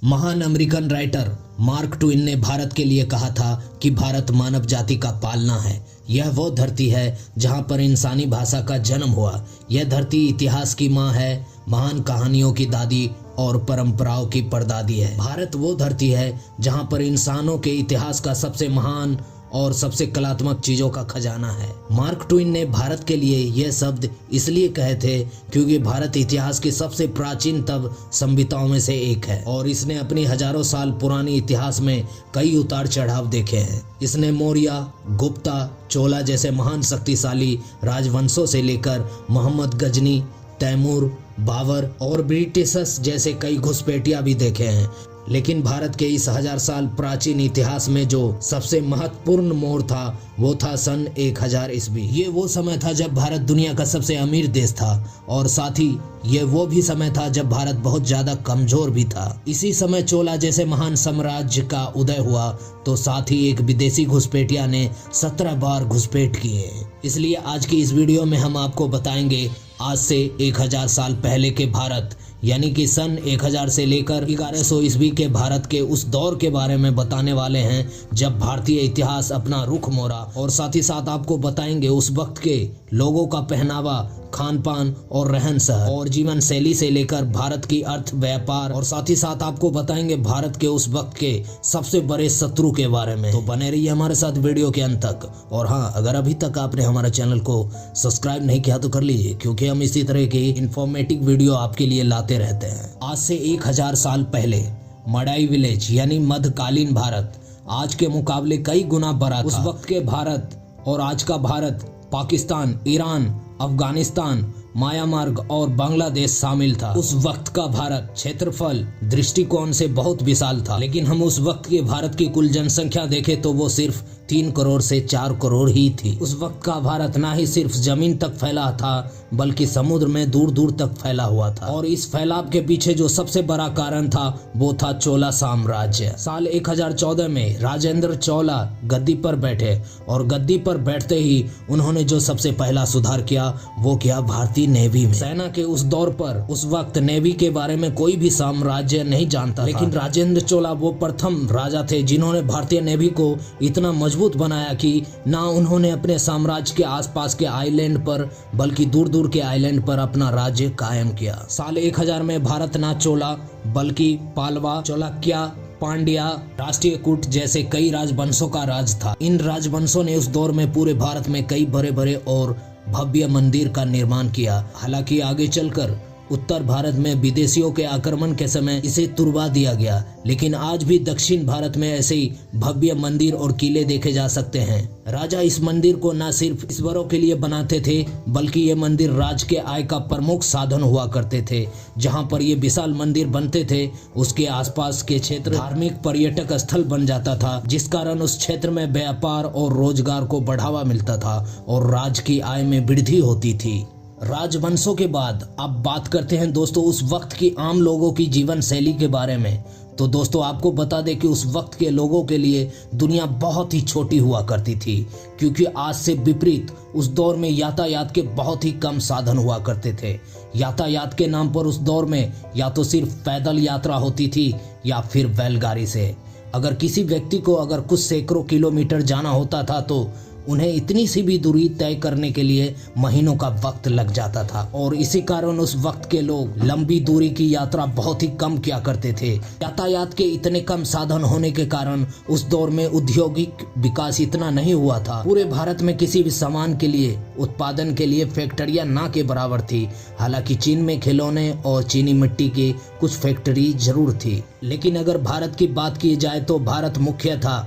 महान American writer mark Twain ने भारत के लिए कहा था कि भारत मानव जाति का पालना है। यह वो धरती है जहां पर इंसानी भाषा का जन्म हुआ। यह धरती इतिहास की माँ है, महान कहानियों की दादी और परंपराओं की परदादी है। भारत वो धरती है जहां पर इंसानों के इतिहास का सबसे महान और सबसे कलात्मक चीजों का खजाना है। मार्क ट्वेन ने भारत के लिए यह शब्द इसलिए कहे थे क्योंकि भारत इतिहास की सबसे प्राचीन तब सभ्यताओं में से एक है और इसने अपनी हजारों साल पुरानी इतिहास में कई उतार चढ़ाव देखे हैं। इसने मौर्य, गुप्ता, चोला जैसे महान शक्तिशाली राजवंशों से लेकर मोहम्मद गजनी, तैमूर, बाबर और ब्रिटिशर्स जैसे कई घुसपैठिया भी देखे हैं। लेकिन भारत के इस 1000 साल प्राचीन इतिहास में जो सबसे महत्वपूर्ण मोड़ था वो था सन 1000 ईस्वी। ये वो समय था जब भारत दुनिया का सबसे अमीर देश था और साथ ही ये वो भी समय था जब भारत बहुत ज्यादा कमजोर भी था। इसी समय चोला जैसे महान साम्राज्य का उदय हुआ तो साथ ही एक विदेशी घुसपैठिया ने 17 बार घुसपैठ किए। इसलिए आज की इस वीडियो में हम आपको बताएंगे आज से 1000 साल पहले के भारत यानी कि सन 1000 से लेकर 1100 ईस्वी के भारत के उस दौर के बारे में बताने वाले हैं जब भारतीय इतिहास अपना रुख मोड़ा और साथ ही साथ आपको बताएंगे उस वक्त के लोगों का पहनावा, खान पान और रहन सहन और जीवन शैली से लेकर भारत की अर्थ व्यापार और साथ ही साथ आपको बताएंगे भारत के उस वक्त के सबसे बड़े शत्रु के बारे में। तो बने रहिए हमारे साथ वीडियो के अंत तक। और हाँ, अगर अभी तक आपने हमारे चैनल को सब्सक्राइब नहीं किया तो कर लीजिए क्योंकि हम इसी तरह की इंफॉर्मेटिव वीडियो आपके लिए लाते रहते हैं। आज से 1000 साल पहले मडाई विलेज यानी मध्यकालीन भारत आज के मुकाबले कई गुना बड़ा था। उस वक्त के भारत और आज का भारत पाकिस्तान, ईरान, अफगानिस्तान, म्यांमार और बांग्लादेश शामिल था। उस वक्त का भारत क्षेत्रफल दृष्टिकोण से बहुत विशाल था, लेकिन हम उस वक्त के भारत की कुल जनसंख्या देखें तो वो सिर्फ 3 करोड़ से 4 करोड़ ही थी। उस वक्त का भारत ना ही सिर्फ जमीन तक फैला था बल्कि समुद्र में दूर दूर तक फैला हुआ था और इस फैलाव के पीछे जो सबसे बड़ा कारण था वो था चोला साम्राज्य। साल 1014 में राजेंद्र चोला गद्दी पर बैठे और गद्दी पर बैठते ही उन्होंने जो सबसे पहला सुधार किया वो किया भारतीय नेवी में। सेना के उस दौर पर उस वक्त नेवी के बारे में कोई भी साम्राज्य नहीं जानता, लेकिन राजेंद्र चोला वो प्रथम राजा थे जिन्होंने भारतीय नेवी को इतना मजबूत बनाया कि ना उन्होंने अपने साम्राज्य के आसपास के आइलैंड पर बल्कि दूर दूर के आइलैंड पर अपना राज्य कायम किया। साल 1000 में भारत ना चोला बल्कि पालवा, चालुक्य, पांड्या, राष्ट्रीय कूट जैसे कई राजवंशों का राज था। इन राजवंशों ने उस दौर में पूरे भारत में कई बड़े बड़े और भव्य मंदिर का निर्माण किया। हालांकि आगे चलकर उत्तर भारत में विदेशियों के आक्रमण के समय इसे तुड़वा दिया गया, लेकिन आज भी दक्षिण भारत में ऐसे ही भव्य मंदिर और किले देखे जा सकते हैं। राजा इस मंदिर को न सिर्फ ईश्वरों के लिए बनाते थे बल्कि ये मंदिर राज्य के आय का प्रमुख साधन हुआ करते थे। जहां पर ये विशाल मंदिर बनते थे उसके आसपास के क्षेत्र धार्मिक पर्यटक स्थल बन जाता था, जिस कारण उस क्षेत्र में व्यापार और रोजगार को बढ़ावा मिलता था और राज्य की आय में वृद्धि होती थी। राजवंशों के बाद अब बात करते हैं दोस्तों उस वक्त की आम लोगों की जीवन शैली के बारे में। तो दोस्तों आपको बता दें कि उस वक्त के लोगों के लिए दुनिया बहुत ही छोटी हुआ करती थी क्योंकि आज से विपरीत उस दौर में यातायात के बहुत ही कम साधन हुआ करते थे। यातायात के नाम पर उस दौर में या तो सिर्फ पैदल यात्रा होती थी या फिर बैलगाड़ी से। अगर किसी व्यक्ति को अगर कुछ सैकड़ों किलोमीटर जाना होता था तो उन्हें इतनी सी भी दूरी तय करने के लिए महीनों का वक्त लग जाता था और इसी कारण उस वक्त के लोग लंबी दूरी की यात्रा बहुत ही कम किया करते थे। यातायात के इतने कम साधन होने के कारण उस दौर में औद्योगिक विकास इतना नहीं हुआ था। पूरे भारत में किसी भी सामान के लिए उत्पादन के लिए फैक्ट्रियां ना के बराबर थी। हालांकि चीन में खिलौने और चीनी मिट्टी की कुछ फैक्ट्री जरूर थी, लेकिन अगर भारत की बात की जाए तो भारत मुख्य था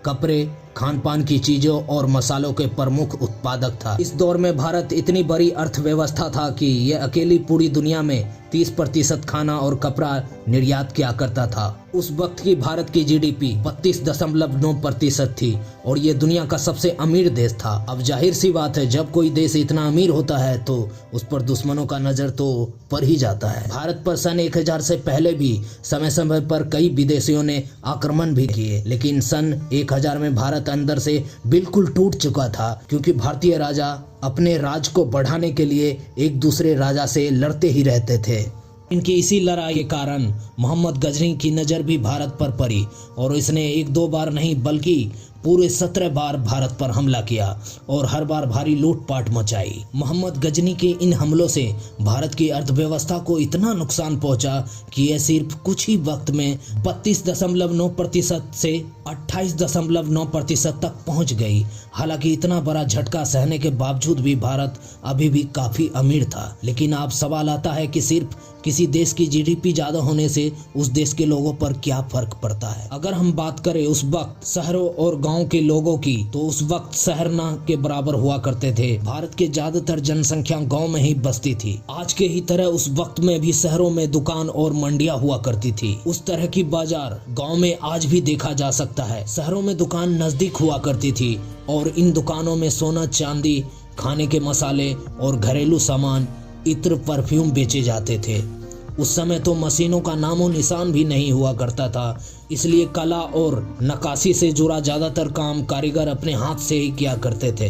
कपड़े, खान पान की चीजों और मसालों के प्रमुख उत्पादक था। इस दौर में भारत इतनी बड़ी अर्थव्यवस्था था कि यह अकेली पूरी दुनिया में 30% खाना और कपड़ा निर्यात किया करता था। उस वक्त की भारत की जीडीपी 32.9% थी और ये दुनिया का सबसे अमीर देश था। अब जाहिर सी बात है जब कोई देश इतना अमीर होता है तो उस पर दुश्मनों का नजर तो पड़ ही जाता है। भारत पर सन 1000 से पहले भी समय समय पर कई विदेशियों ने आक्रमण भी किए, लेकिन सन 1000 में भारत अंदर से बिल्कुल टूट चुका था क्योंकि भारतीय राजा अपने राज को बढ़ाने के लिए एक दूसरे राजा से लड़ते ही रहते थे। इनकी इसी लड़ाई के कारण मोहम्मद गजनी की नज़र भी भारत पर पड़ी और इसने एक दो बार नहीं बल्कि पूरे 17 बार भारत पर हमला किया और हर बार भारी लूटपाट मचाई। मोहम्मद गजनी के इन हमलों से भारत की अर्थव्यवस्था को इतना नुकसान पहुंचा कि यह सिर्फ कुछ ही वक्त में 32.9% से 28.9% तक पहुंच गई। हालांकि इतना बड़ा झटका सहने के बावजूद भी भारत अभी भी काफी अमीर था। लेकिन अब सवाल आता है कि सिर्फ किसी देश की जीडीपी ज्यादा होने से उस देश के लोगों पर क्या फर्क पड़ता है। अगर हम बात करें उस वक्त शहरों और गांव के लोगों की, तो उस वक्त शहर ना के बराबर हुआ करते थे। भारत के ज्यादातर जनसंख्या गांव में ही बसती थी। आज के ही तरह उस वक्त में भी शहरों में दुकान और मंडियां हुआ करती थी। उस तरह की बाजार गांव में आज भी देखा जा सकता है। शहरों में दुकान नजदीक हुआ करती थी और इन दुकानों में सोना चांदी, खाने के मसाले और घरेलू सामान, इत्र, परफ्यूम बेचे जाते थे। उस समय तो मशीनों का नामो निशान भी नहीं हुआ करता था, इसलिए कला और नक्काशी से जुड़ा ज्यादातर काम कारीगर अपने हाथ से ही किया करते थे।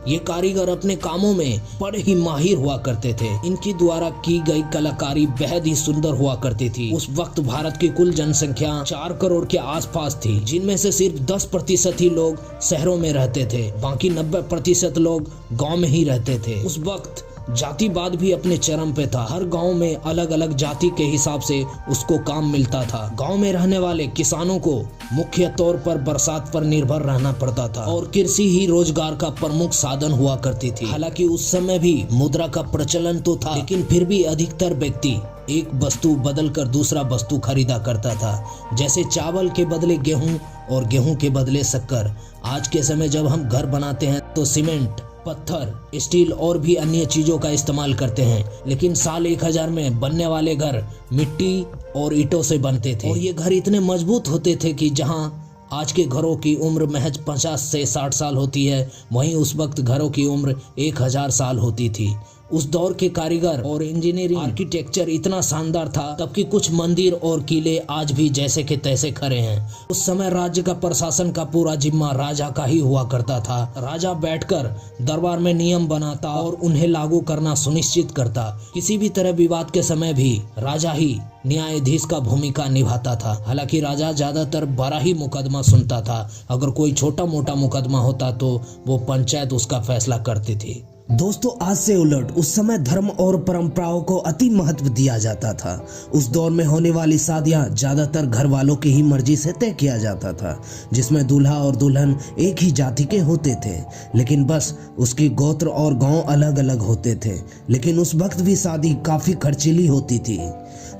ये कारीगर अपने कामों में बड़े ही माहिर हुआ करते थे। इनकी द्वारा की गई कलाकारी बेहद ही सुंदर हुआ करती थी। उस वक्त भारत की कुल जनसंख्या 4 करोड़ के आसपास थी, जिनमें से सिर्फ 10% ही लोग शहरों में रहते थे, बाकी 90% लोग गाँव में ही रहते थे। उस वक्त जातिवाद भी अपने चरम पे था। हर गांव में अलग अलग जाति के हिसाब से उसको काम मिलता था। गांव में रहने वाले किसानों को मुख्य तौर पर बरसात पर निर्भर रहना पड़ता था और कृषि ही रोजगार का प्रमुख साधन हुआ करती थी। हालांकि उस समय भी मुद्रा का प्रचलन तो था, लेकिन फिर भी अधिकतर व्यक्ति एक वस्तु बदल कर दूसरा वस्तु खरीदा करता था, जैसे चावल के बदले गेहूं और गेहूं के बदले शक्कर। आज के समय जब हम घर बनाते हैं तो सीमेंट, पत्थर, स्टील और भी अन्य चीजों का इस्तेमाल करते हैं, लेकिन साल 1000 में बनने वाले घर मिट्टी और ईंटों से बनते थे और ये घर इतने मजबूत होते थे कि जहां आज के घरों की उम्र महज 50 से 60 साल होती है, वहीं उस वक्त घरों की उम्र 1000 साल होती थी। उस दौर के कारीगर और इंजीनियरिंग आर्किटेक्चर इतना शानदार था तब कि कुछ मंदिर और किले आज भी जैसे के तैसे खड़े हैं। उस समय राज्य का प्रशासन का पूरा जिम्मा राजा का ही हुआ करता था। राजा बैठकर दरबार में नियम बनाता और उन्हें लागू करना सुनिश्चित करता। किसी भी तरह विवाद के समय भी राजा ही न्यायाधीश का भूमिका निभाता था। हालांकि राजा ज्यादातर बड़ा ही मुकदमा सुनता था। अगर कोई छोटा मोटा मुकदमा होता तो वो पंचायत उसका फैसला करती थी। दोस्तों, आज से उलट उस समय धर्म और परंपराओं को अति महत्व दिया जाता था। उस दौर में होने वाली शादियां ज्यादातर घर वालों की ही मर्जी से तय किया जाता था, जिसमें दूल्हा और दुल्हन एक ही जाति के होते थे, लेकिन बस उसकी गोत्र और गांव अलग अलग होते थे। लेकिन उस वक्त भी शादी काफी खर्चीली होती थी।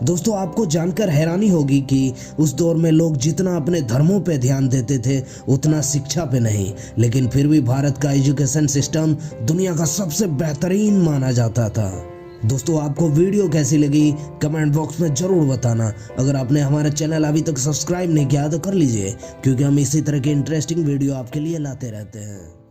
दोस्तों, आपको जानकर हैरानी होगी कि उस दौर में लोग जितना अपने धर्मों पे ध्यान देते थे उतना शिक्षा पे नहीं, लेकिन फिर भी भारत का एजुकेशन सिस्टम दुनिया का सबसे बेहतरीन माना जाता था। दोस्तों, आपको वीडियो कैसी लगी कमेंट बॉक्स में जरूर बताना। अगर आपने हमारा चैनल अभी तक सब्सक्राइब नहीं किया तो कर लीजिए, क्योंकि हम इसी तरह के इंटरेस्टिंग वीडियो आपके लिए लाते रहते हैं।